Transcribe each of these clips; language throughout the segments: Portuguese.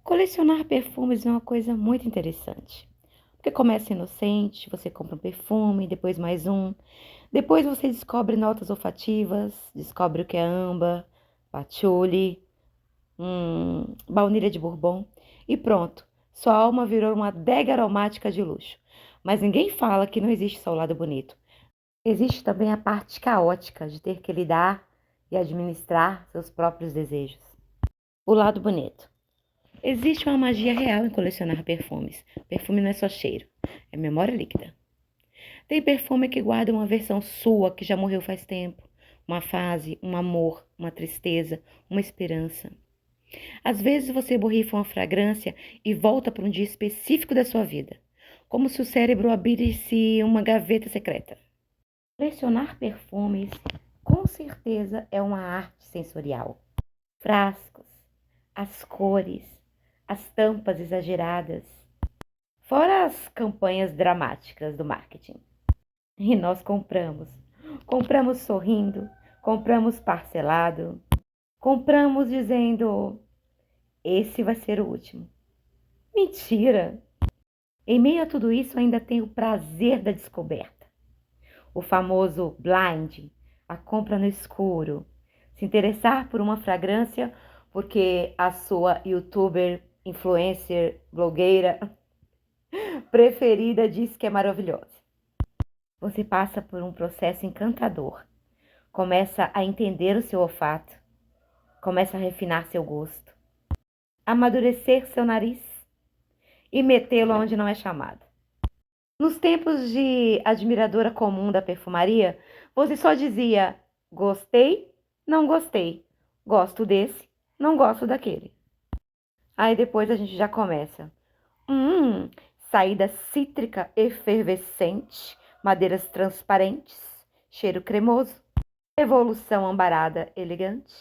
Colecionar perfumes é uma coisa muito interessante. Porque começa inocente, você compra um perfume, depois mais um. Depois você descobre notas olfativas, descobre o que é âmbar, patchouli, baunilha de bourbon. E pronto, sua alma virou uma adega aromática de luxo. Mas ninguém fala que não existe só o lado bonito. Existe também a parte caótica de ter que lidar e administrar seus próprios desejos. O lado bonito. Existe uma magia real em colecionar perfumes. Perfume não é só cheiro, é memória líquida. Tem perfume que guarda uma versão sua que já morreu faz tempo, uma fase, um amor, uma tristeza, uma esperança. Às vezes você borrifa uma fragrância e volta para um dia específico da sua vida, como se o cérebro abrisse uma gaveta secreta. Colecionar perfumes, com certeza, é uma arte sensorial. Frascos, as cores, as tampas exageradas, fora as campanhas dramáticas do marketing. E nós compramos. Compramos sorrindo, compramos parcelado, compramos dizendo: esse vai ser o último. Mentira! Em meio a tudo isso, ainda tem o prazer da descoberta. O famoso blind, a compra no escuro. Se interessar por uma fragrância porque a sua youtuber, influencer, blogueira preferida diz que é maravilhosa. Você passa por um processo encantador. Começa a entender o seu olfato, começa a refinar seu gosto, amadurecer seu nariz e metê-lo onde não é chamado. Nos tempos de admiradora comum da perfumaria, você só dizia: gostei, não gostei, gosto desse, não gosto daquele. Aí depois a gente já começa. Hum, saída cítrica efervescente, madeiras transparentes, cheiro cremoso, evolução ambarada elegante.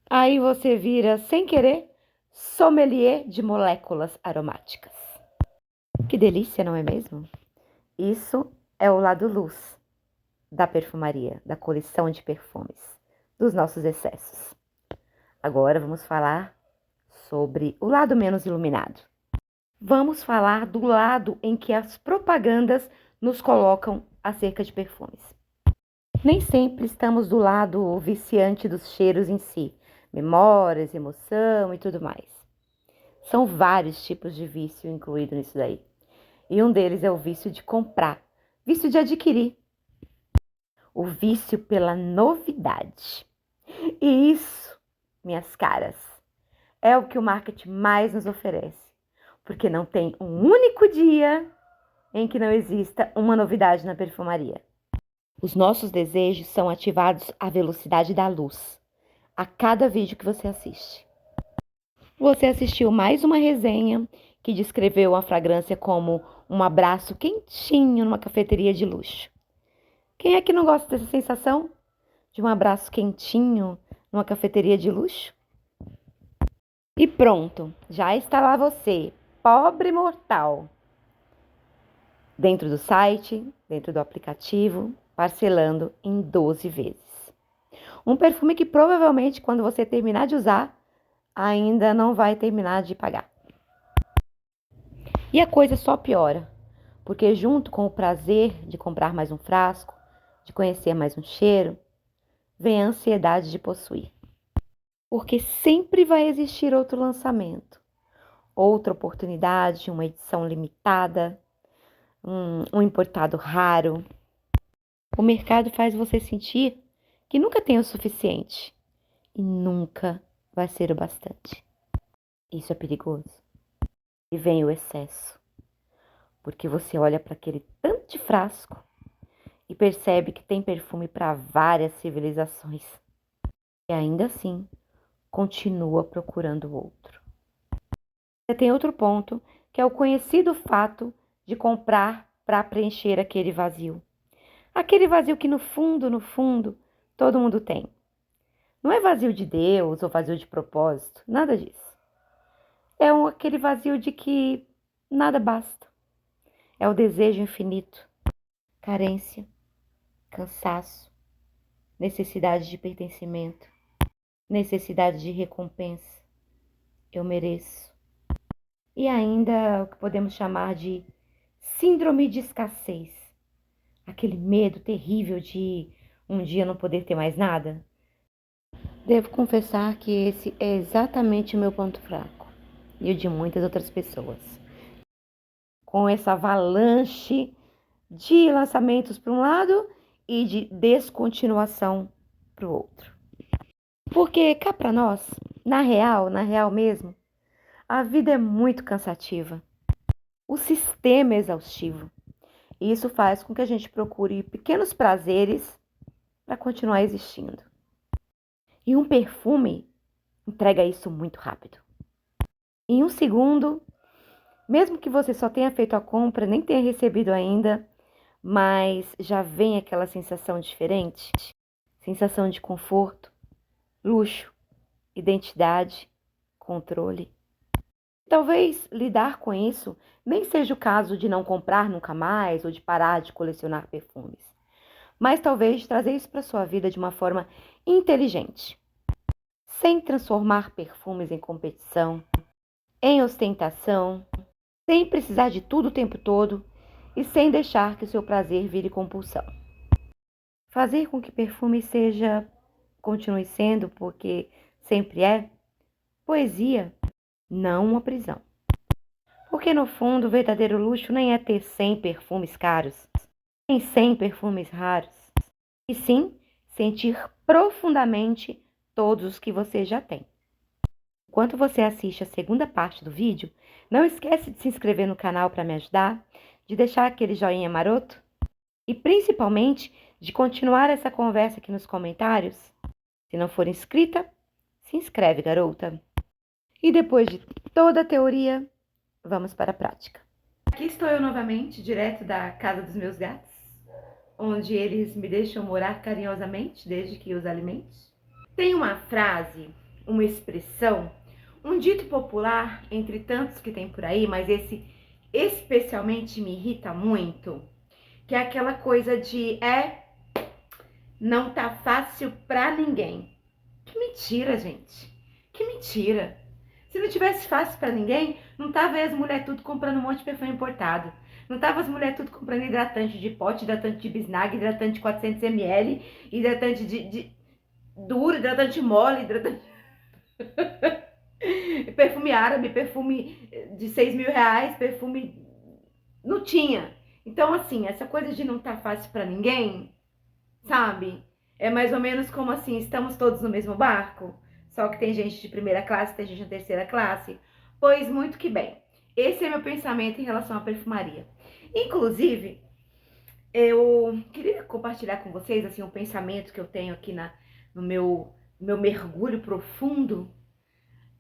Aí você vira, sem querer, sommelier de moléculas aromáticas. Que delícia, não é mesmo? Isso é o lado luz da perfumaria, da coleção de perfumes, dos nossos excessos. Agora vamos falar sobre o lado menos iluminado. Vamos falar do lado em que as propagandas nos colocam acerca de perfumes. Nem sempre estamos do lado viciante dos cheiros em si, memórias, emoção e tudo mais. São vários tipos de vício incluído nisso daí. E um deles é o vício de comprar, vício de adquirir, o vício pela novidade. E isso, minhas caras, é o que o marketing mais nos oferece, porque não tem um único dia em que não exista uma novidade na perfumaria. Os nossos desejos são ativados à velocidade da luz, a cada vídeo que você assiste. Você assistiu mais uma resenha que descreveu a fragrância como um abraço quentinho numa cafeteria de luxo. Quem é que não gosta dessa sensação de um abraço quentinho numa cafeteria de luxo? E pronto, já está lá você, pobre mortal, dentro do site, dentro do aplicativo, parcelando em 12 vezes. Um perfume que provavelmente, quando você terminar de usar, ainda não vai terminar de pagar. E a coisa só piora, porque junto com o prazer de comprar mais um frasco, de conhecer mais um cheiro, vem a ansiedade de possuir. Porque sempre vai existir outro lançamento, outra oportunidade, uma edição limitada, um importado raro. O mercado faz você sentir que nunca tem o suficiente e nunca vai ser o bastante. Isso é perigoso. E vem o excesso, porque você olha para aquele tanto de frasco e percebe que tem perfume para várias civilizações. E ainda assim, continua procurando outro. Você tem outro ponto, que é o conhecido fato de comprar para preencher aquele vazio. Aquele vazio que no fundo, todo mundo tem. Não é vazio de Deus ou vazio de propósito, nada disso. É aquele vazio de que nada basta. É o desejo infinito, carência, cansaço, necessidade de pertencimento, necessidade de recompensa. eu mereço. E ainda o que podemos chamar de síndrome de escassez. Aquele medo terrível de um dia não poder ter mais nada. Devo confessar que esse é exatamente o meu ponto fraco. E o de muitas outras pessoas. Com essa avalanche de lançamentos para um lado e de descontinuação para o outro. Porque cá para nós, na real mesmo, a vida é muito cansativa. O sistema é exaustivo. E isso faz com que a gente procure pequenos prazeres para continuar existindo. E um perfume entrega isso muito rápido. Em um segundo, mesmo que você só tenha feito a compra, nem tenha recebido ainda, mas já vem aquela sensação diferente, sensação de conforto, luxo, identidade, controle. Talvez lidar com isso nem seja o caso de não comprar nunca mais ou de parar de colecionar perfumes, mas talvez trazer isso para sua vida de uma forma inteligente, sem transformar perfumes em competição, em ostentação, sem precisar de tudo o tempo todo e sem deixar que o seu prazer vire compulsão. Fazer com que perfume continue sendo, porque sempre é, poesia, não uma prisão. Porque no fundo o verdadeiro luxo nem é ter 100 perfumes caros, nem 100 perfumes raros, e sim sentir profundamente todos os que você já tem. Enquanto você assiste a segunda parte do vídeo, não esquece de se inscrever no canal para me ajudar, de deixar aquele joinha maroto e principalmente de continuar essa conversa aqui nos comentários. Se não for inscrita, se inscreve, garota. E depois de toda a teoria, vamos para a prática. Aqui estou eu novamente, direto da casa dos meus gatos, onde eles me deixam morar carinhosamente, desde que os alimente. Tem uma frase, uma expressão, um dito popular, entre tantos que tem por aí, mas esse especialmente me irrita muito, que é aquela coisa de não tá fácil pra ninguém. Que mentira, gente. Que mentira. Se não tivesse fácil pra ninguém, não tava aí as mulheres tudo comprando um monte de perfume importado. Não tava as mulheres tudo comprando hidratante de pote, hidratante de bisnaga, hidratante de 400 ml, hidratante de duro, hidratante mole, hidratante... perfume árabe, perfume de 6 mil reais, perfume... Não tinha. Então, assim, essa coisa de não tá fácil pra ninguém, sabe? É mais ou menos como assim, estamos todos no mesmo barco? Só que tem gente de primeira classe, tem gente de terceira classe. Pois muito que bem. Esse é meu pensamento em relação à perfumaria. Inclusive, eu queria compartilhar com vocês assim um pensamento que eu tenho aqui no meu mergulho profundo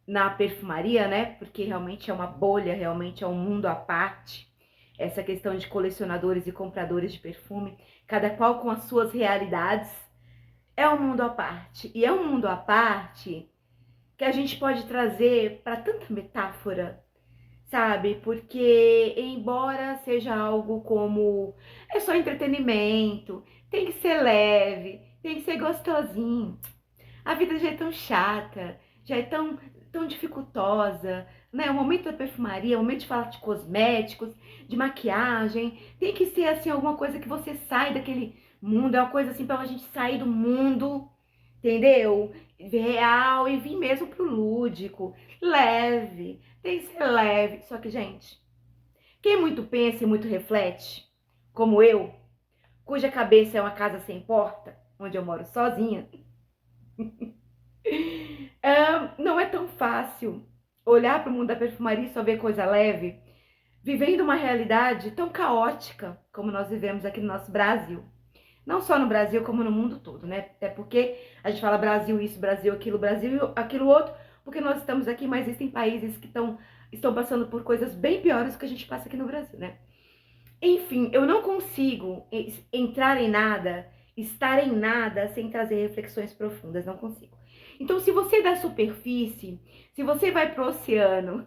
na perfumaria, né? Porque realmente é uma bolha, realmente é um mundo à parte. Essa questão de colecionadores e compradores de perfume, cada qual com as suas realidades, é um mundo à parte. E é um mundo à parte que a gente pode trazer para tanta metáfora, sabe? Porque embora seja algo como é só entretenimento, tem que ser leve, tem que ser gostosinho. A vida já é tão chata, já é tão dificultosa, né? O momento da perfumaria, o momento de falar de cosméticos, de maquiagem, tem que ser assim alguma coisa que você sai daquele mundo, é uma coisa assim para a gente sair do mundo, entendeu? Real e vir mesmo pro lúdico, leve, tem que ser leve. Só que, gente, quem muito pensa e muito reflete, como eu, cuja cabeça é uma casa sem porta, onde eu moro sozinha, não é tão fácil olhar para o mundo da perfumaria e só ver coisa leve, vivendo uma realidade tão caótica como nós vivemos aqui no nosso Brasil. Não só no Brasil, como no mundo todo, né? Até porque a gente fala Brasil isso, Brasil aquilo outro, porque nós estamos aqui, mas existem países que estão passando por coisas bem piores do que a gente passa aqui no Brasil, né? Enfim, eu não consigo entrar em nada, estar em nada, sem trazer reflexões profundas, não consigo. Então, se você é da superfície, se você vai pro oceano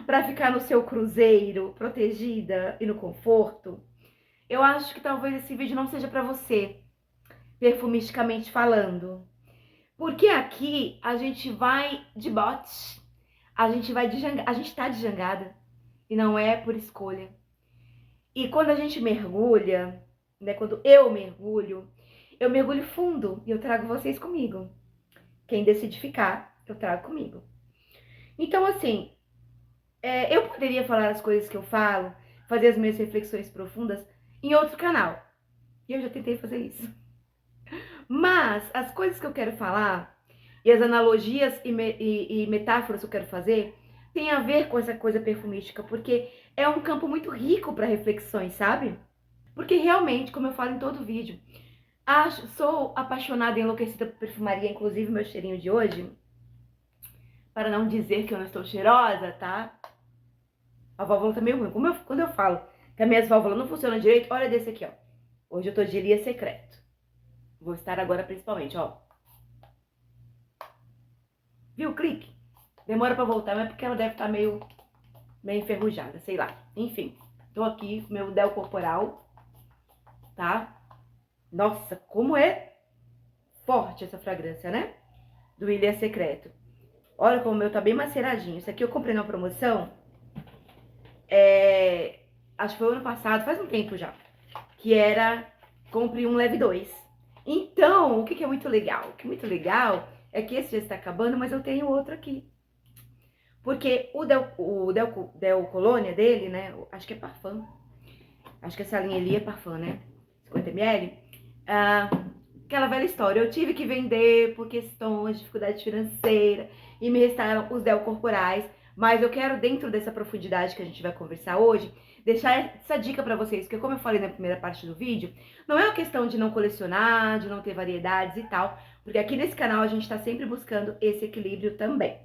para ficar no seu cruzeiro, protegida e no conforto, eu acho que talvez esse vídeo não seja para você, perfumisticamente falando. Porque aqui a gente vai de bote, a gente vai desjangar, a gente tá desjangada e não é por escolha. E quando a gente mergulha, né, quando eu mergulho fundo e eu trago vocês comigo. Quem decide ficar, eu trago comigo. Então, assim, eu poderia falar as coisas que eu falo, fazer as minhas reflexões profundas em outro canal. E eu já tentei fazer isso. Mas as coisas que eu quero falar e as analogias e metáforas que eu quero fazer tem a ver com essa coisa perfumística, porque é um campo muito rico para reflexões, sabe? Porque realmente, como eu falo em todo vídeo, sou apaixonada e enlouquecida por perfumaria, inclusive meu cheirinho de hoje, para não dizer que eu não estou cheirosa, tá? A válvula tá meio ruim. Quando eu falo que as minhas válvulas não funcionam direito, olha desse aqui, ó. Hoje eu tô de Elia Secreto. Vou estar agora principalmente, ó. Viu o clique? Demora pra voltar, mas é porque ela deve estar meio enferrujada, sei lá. Enfim, tô aqui com meu Del Corporal, tá? Nossa, como é forte essa fragrância, né? Do Elia Secreto. Olha como o meu tá bem maceradinho. Isso aqui eu comprei na promoção. Acho que foi ano passado, faz um tempo já. Que era, compre um, leve dois. Então, o que é muito legal? O que é muito legal é que esse já está acabando, mas eu tenho outro aqui. Porque Del Colônia dele, né? Acho que é parfum. Acho que essa linha ali é parfum, né? 50 ml. Aquela velha história. Eu tive que vender por questões de dificuldade financeira e me restaram os Del corporais. Mas eu quero, dentro dessa profundidade que a gente vai conversar hoje, deixar essa dica pra vocês. Porque como eu falei na primeira parte do vídeo, não é uma questão de não colecionar, de não ter variedades e tal. Porque aqui nesse canal a gente tá sempre buscando esse equilíbrio também.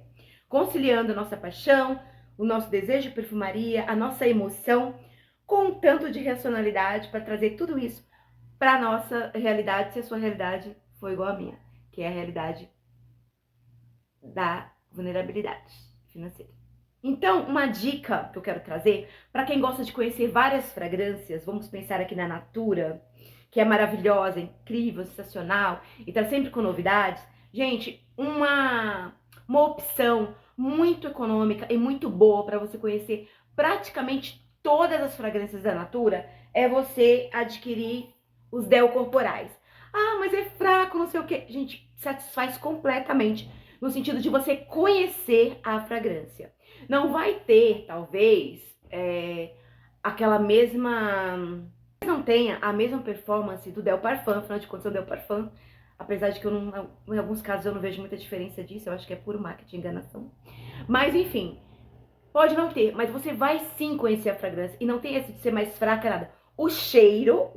Conciliando a nossa paixão, o nosso desejo de perfumaria, a nossa emoção, com um tanto de racionalidade para trazer tudo isso para a nossa realidade, se a sua realidade for igual à minha, que é a realidade da vulnerabilidade financeira. Então, uma dica que eu quero trazer para quem gosta de conhecer várias fragrâncias, vamos pensar aqui na Natura, que é maravilhosa, incrível, sensacional e tá sempre com novidades. Gente, uma opção muito econômica e muito boa para você conhecer praticamente todas as fragrâncias da Natura é você adquirir os Del corporais. Ah, mas é fraco, não sei o que. Gente, satisfaz completamente no sentido de você conhecer a fragrância. Não vai ter, talvez, aquela mesma... Não tenha a mesma performance do Del Parfum, afinal de contas é o Del Parfum. Apesar de que em alguns casos eu não vejo muita diferença disso, eu acho que é puro marketing, enganação. Mas enfim, pode não ter, mas você vai sim conhecer a fragrância. E não tem esse de ser mais fraca, nada. O cheiro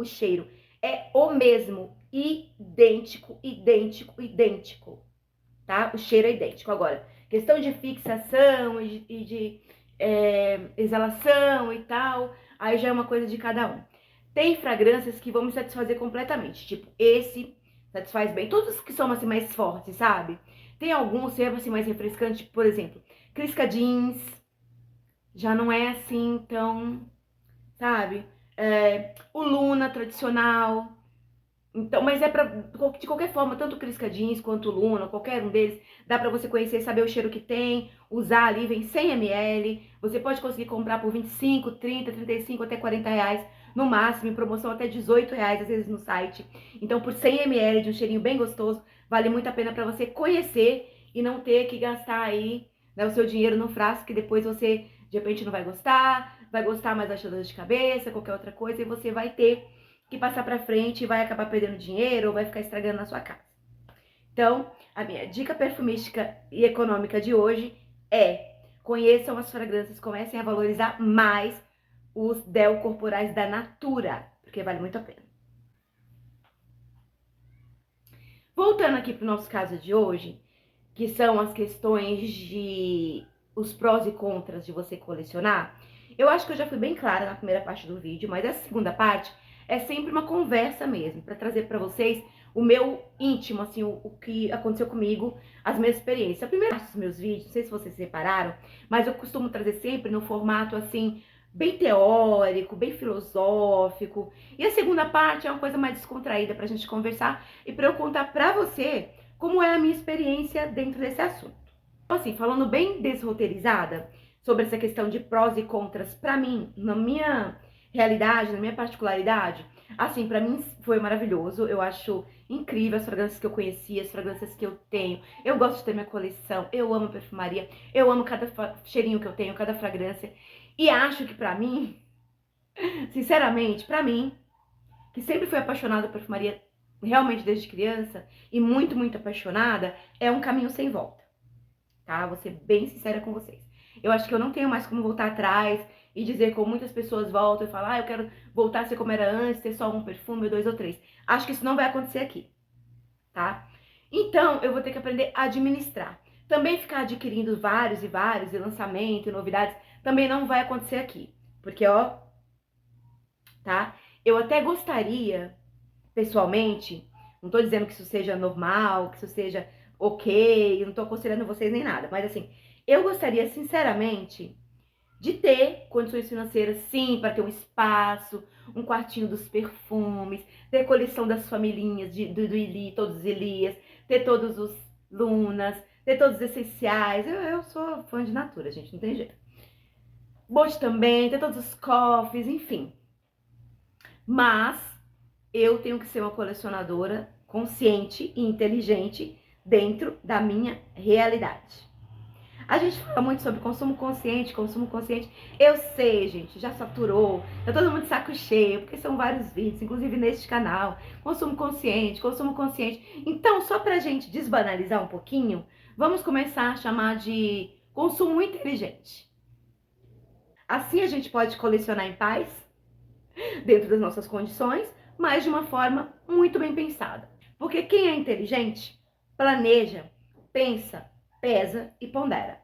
é o mesmo, idêntico, idêntico, idêntico, tá? O cheiro é idêntico. Agora, questão de fixação e de exalação e tal, aí já é uma coisa de cada um. Tem fragrâncias que vão me satisfazer completamente, tipo, esse satisfaz bem. Todos que são assim mais fortes, sabe? Tem alguns que é assim mais refrescante, por exemplo, Crisca Jeans, já não é assim tão, sabe? O Luna tradicional. Então, mas de qualquer forma, tanto o Crisca Jeans quanto o Luna, qualquer um deles, dá pra você conhecer, saber o cheiro que tem, usar ali, vem 100 ml, você pode conseguir comprar por 25, 30, 35, até 40 reais, no máximo, em promoção até 18 reais, às vezes no site. Então, por 100 ml de um cheirinho bem gostoso, vale muito a pena pra você conhecer e não ter que gastar aí, né, o seu dinheiro no frasco, que depois você, de repente, não vai gostar, mas vai ter dor de cabeça, qualquer outra coisa, e você vai ter que passar pra frente e vai acabar perdendo dinheiro ou vai ficar estragando na sua casa. Então, a minha dica perfumística e econômica de hoje é: conheçam as fragrâncias, comecem a valorizar mais os Del corporais da Natura, porque vale muito a pena. Voltando aqui pro nosso caso de hoje, que são as questões de os prós e contras de você colecionar, eu acho que eu já fui bem clara na primeira parte do vídeo, mas essa segunda parte é sempre uma conversa mesmo, para trazer para vocês o meu íntimo, assim, o que aconteceu comigo, as minhas experiências. A primeira parte dos meus vídeos, não sei se vocês repararam, mas eu costumo trazer sempre no formato, assim, bem teórico, bem filosófico. E a segunda parte é uma coisa mais descontraída pra gente conversar e para eu contar pra você como é a minha experiência dentro desse assunto. Então, assim, falando bem desroteirizada sobre essa questão de prós e contras, pra mim, na minha realidade, na minha particularidade, assim, pra mim foi maravilhoso. Eu acho incrível as fragrâncias que eu conheci, as fragrâncias que eu tenho. Eu gosto de ter minha coleção, eu amo perfumaria, eu amo cada cheirinho que eu tenho, cada fragrância. E acho que pra mim, sinceramente, pra mim, que sempre fui apaixonada por perfumaria realmente desde criança e muito, muito apaixonada, é um caminho sem volta, tá? Vou ser bem sincera com vocês. Eu acho que eu não tenho mais como voltar atrás e dizer como muitas pessoas voltam e falam, eu quero voltar a ser como era antes, ter só um perfume, dois ou três. Acho que isso não vai acontecer aqui, tá? Então, eu vou ter que aprender a administrar. Também ficar adquirindo vários e vários, e lançamento, e novidades, também não vai acontecer aqui. Porque, ó, tá? Eu até gostaria, pessoalmente, não tô dizendo que isso seja normal, que isso seja ok, eu não tô aconselhando vocês nem nada, mas assim, eu gostaria, sinceramente, de ter condições financeiras, sim, para ter um espaço, um quartinho dos perfumes, ter coleção das familhinhas do Ili, todos os Elias, ter todos os Lunas, ter todos os essenciais. Eu sou fã de Natura, gente, não tem jeito. Bote também, ter todos os cofres, enfim. Mas eu tenho que ser uma colecionadora consciente e inteligente dentro da minha realidade. A gente fala muito sobre consumo consciente, consumo consciente. Eu sei, gente, já saturou, tá todo mundo de saco cheio, porque são vários vídeos, inclusive neste canal. Consumo consciente, consumo consciente. Então, só pra gente desbanalizar um pouquinho, vamos começar a chamar de consumo inteligente. Assim a gente pode colecionar em paz, dentro das nossas condições, mas de uma forma muito bem pensada. Porque quem é inteligente, planeja, pensa, pesa e pondera.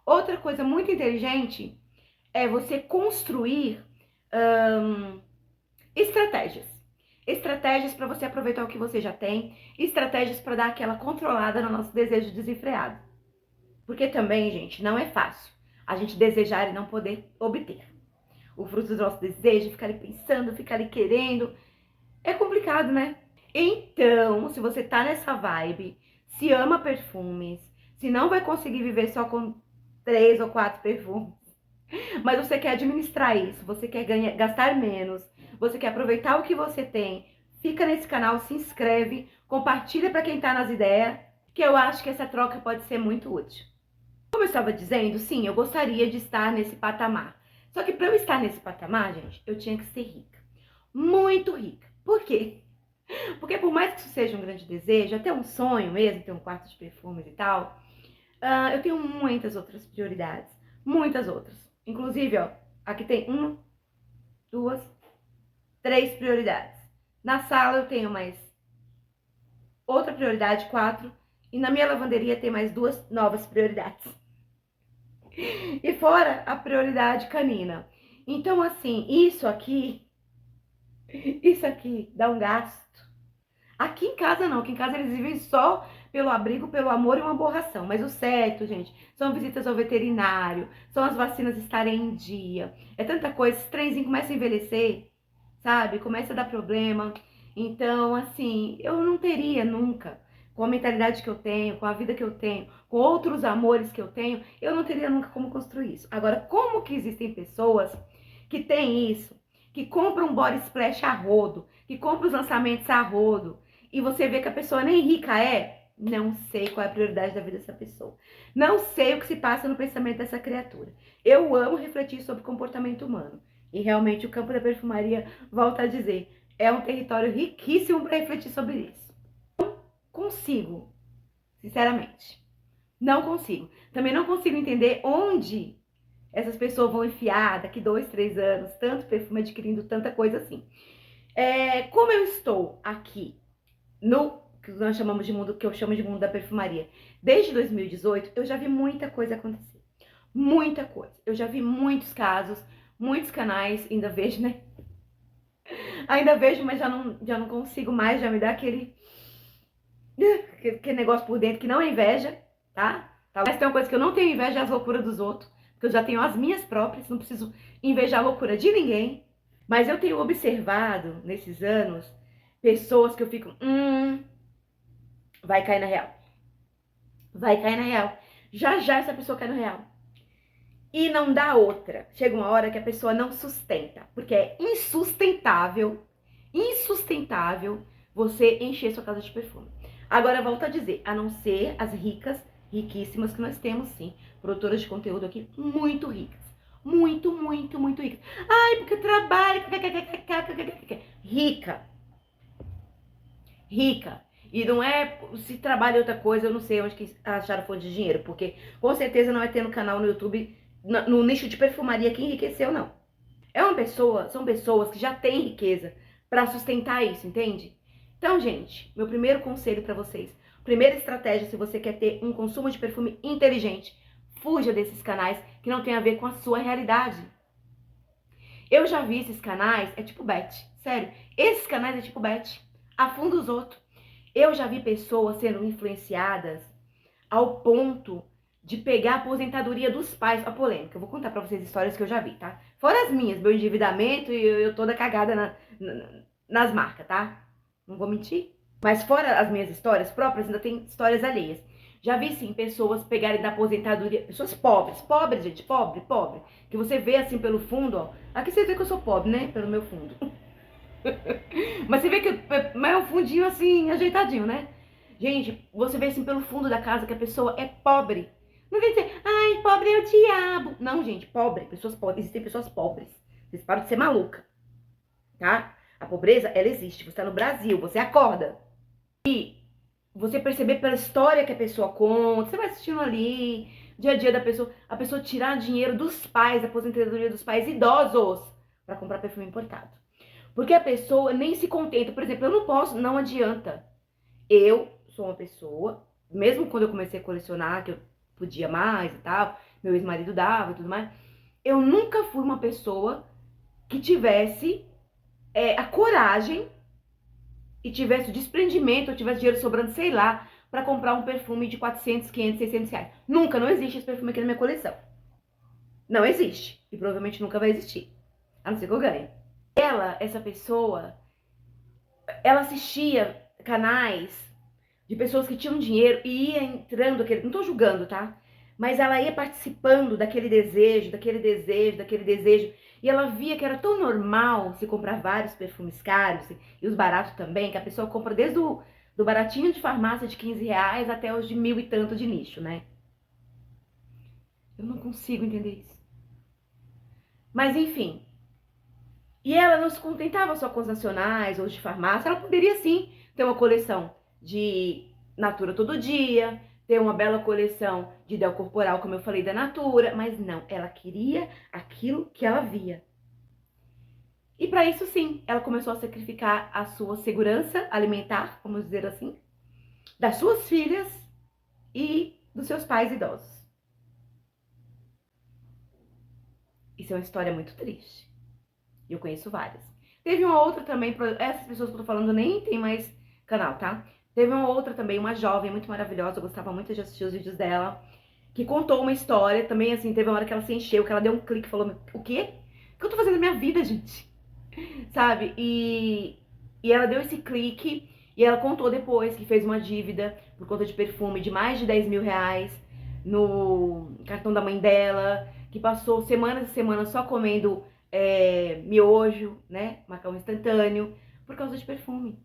Outra coisa muito inteligente é você construir estratégias. Estratégias para você aproveitar o que você já tem, estratégias para dar aquela controlada no nosso desejo desenfreado. Porque também, gente, não é fácil a gente desejar e não poder obter. O fruto do nosso desejo, ficar ali pensando, ficar ali querendo, é complicado, né? Então, se você tá nessa vibe, se ama perfumes, se não vai conseguir viver só com 3 ou 4 perfumes, mas você quer administrar isso, você quer gastar menos, você quer aproveitar o que você tem, fica nesse canal, se inscreve, compartilha para quem tá nas ideias, que eu acho que essa troca pode ser muito útil. Como eu estava dizendo, sim, eu gostaria de estar nesse patamar. Só que para eu estar nesse patamar, gente, eu tinha que ser rica. Muito rica. Por quê? Porque por mais que isso seja um grande desejo, até um sonho mesmo, ter um quarto de perfumes e tal, eu tenho muitas outras prioridades. Muitas outras. Inclusive, ó, aqui tem uma, duas, três prioridades. Na sala eu tenho mais outra prioridade, quatro. E na minha lavanderia tem mais duas novas prioridades. E fora a prioridade canina. Então, assim, isso aqui dá um gasto. Aqui em casa não, aqui em casa eles vivem só pelo abrigo, pelo amor e uma borração. Mas o certo, gente, são visitas ao veterinário, são as vacinas estarem em dia. É tanta coisa, esse trenzinho começa a envelhecer, sabe? Começa a dar problema. Então, assim, eu não teria nunca, com a mentalidade que eu tenho, com a vida que eu tenho, com outros amores que eu tenho, eu não teria nunca como construir isso. Agora, como que existem pessoas que têm isso, que compram um body splash a rodo, que compram os lançamentos a rodo, e você vê que a pessoa nem rica é? Não sei qual é a prioridade da vida dessa pessoa. Não sei o que se passa no pensamento dessa criatura. Eu amo refletir sobre comportamento humano. E realmente o campo da perfumaria, volta a dizer, é um território riquíssimo para refletir sobre isso. Não consigo, sinceramente. Não consigo. Também não consigo entender onde essas pessoas vão enfiar daqui 2, 3 anos, tanto perfume adquirindo tanta coisa assim. Como eu estou aqui no que nós chamamos de mundo, que eu chamo de mundo da perfumaria, desde 2018, eu já vi muita coisa acontecer. Muita coisa. Eu já vi muitos casos, muitos canais, ainda vejo, né? Ainda vejo, mas já não consigo mais, já me dá aquele negócio por dentro que não é inveja, tá? Mas tem uma coisa que eu não tenho inveja, é as loucuras dos outros, porque eu já tenho as minhas próprias, não preciso invejar a loucura de ninguém. Mas eu tenho observado, nesses anos, pessoas que eu fico, vai cair na real. Vai cair na real. Já já essa pessoa cai no real. E não dá outra. Chega uma hora que a pessoa não sustenta, porque é insustentável você encher sua casa de perfume. Agora, volto a dizer, a não ser as ricas, riquíssimas, que nós temos, sim, produtoras de conteúdo aqui muito ricas. Muito, muito, muito ricas. Ai, porque eu trabalho. Rica. Rica. E não é, se trabalha outra coisa, eu não sei onde que acharam fonte de dinheiro, porque com certeza não vai ter no canal no YouTube, no nicho de perfumaria que enriqueceu, não. São pessoas que já têm riqueza para sustentar isso, entende? Então, gente, meu primeiro conselho para vocês, primeira estratégia se você quer ter um consumo de perfume inteligente, fuja desses canais que não tem a ver com a sua realidade. Eu já vi esses canais, é tipo bet, sério, esses canais é tipo bet, afunda os outros. Eu já vi pessoas sendo influenciadas ao ponto de pegar a aposentadoria dos pais. A polêmica, eu vou contar pra vocês histórias que eu já vi, tá? Fora as minhas, meu endividamento e eu toda cagada nas marcas, tá? Não vou mentir. Mas fora as minhas histórias próprias, ainda tem histórias alheias. Já vi, sim, pessoas pegarem da aposentadoria, pessoas pobres, gente, pobre. Que você vê assim pelo fundo, ó. Aqui você vê que eu sou pobre, né? Pelo meu fundo. Mas você vê que é um fundinho assim, ajeitadinho, né? Gente, você vê assim pelo fundo da casa que a pessoa é pobre. Não vem dizer, ai, pobre é o diabo. Não, gente, pobre, pessoas pobres. Existem pessoas pobres. Vocês param de ser maluca, tá? A pobreza, ela existe. Você tá no Brasil, você acorda. E você perceber pela história que a pessoa conta, você vai assistindo ali, dia a dia da pessoa, a pessoa tirar dinheiro dos pais, a aposentadoria dos pais idosos, pra comprar perfume importado. Porque a pessoa nem se contenta. Por exemplo, eu não posso, não adianta. Eu sou uma pessoa, mesmo quando eu comecei a colecionar, que eu podia mais e tal, meu ex-marido dava e tudo mais, eu nunca fui uma pessoa que tivesse a coragem e tivesse o desprendimento, ou tivesse dinheiro sobrando, sei lá, para comprar um perfume de 400, 500, 600 reais. Nunca, não existe esse perfume aqui na minha coleção. Não existe. E provavelmente nunca vai existir. A não ser que eu ganhe. Essa pessoa, ela assistia canais de pessoas que tinham dinheiro e ia entrando, não tô julgando, tá? Mas ela ia participando daquele desejo, e ela via que era tão normal se comprar vários perfumes caros, e os baratos também, que a pessoa compra desde do baratinho de farmácia de 15 reais até os de 1.000 e tanto de nicho, né? Eu não consigo entender isso. Mas enfim, e ela não se contentava só com os nacionais ou de farmácia, ela poderia sim ter uma coleção de Natura todo dia, ter uma bela coleção de Del Corporal, como eu falei, da Natura, mas não, ela queria aquilo que ela via. E para isso sim, ela começou a sacrificar a sua segurança alimentar, vamos dizer assim, das suas filhas e dos seus pais idosos. Isso é uma história muito triste. E eu conheço várias. Teve uma outra também, essas pessoas que eu tô falando nem tem mais canal, tá? Teve uma outra também, uma jovem muito maravilhosa, eu gostava muito de assistir os vídeos dela, que contou uma história também, assim, teve uma hora que ela se encheu, que ela deu um clique e falou, o quê? O que eu tô fazendo na minha vida, gente? Sabe? E ela deu esse clique e ela contou depois que fez uma dívida por conta de perfume de mais de 10 mil reais no cartão da mãe dela, que passou semanas e semanas só comendo miojo, né? Macarrão instantâneo, por causa de perfume.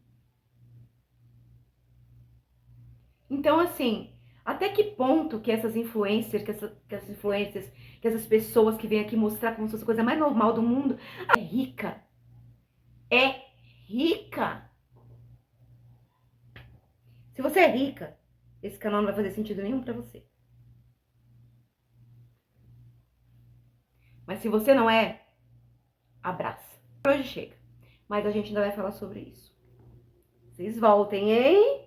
Então, assim, até que ponto que essas influencers, que essas pessoas que vêm aqui mostrar como se fosse a coisa mais normal do mundo, é rica. É rica. Se você é rica, esse canal não vai fazer sentido nenhum pra você. Mas se você não é, abraça. Por hoje chega. Mas a gente ainda vai falar sobre isso. Vocês voltem, hein?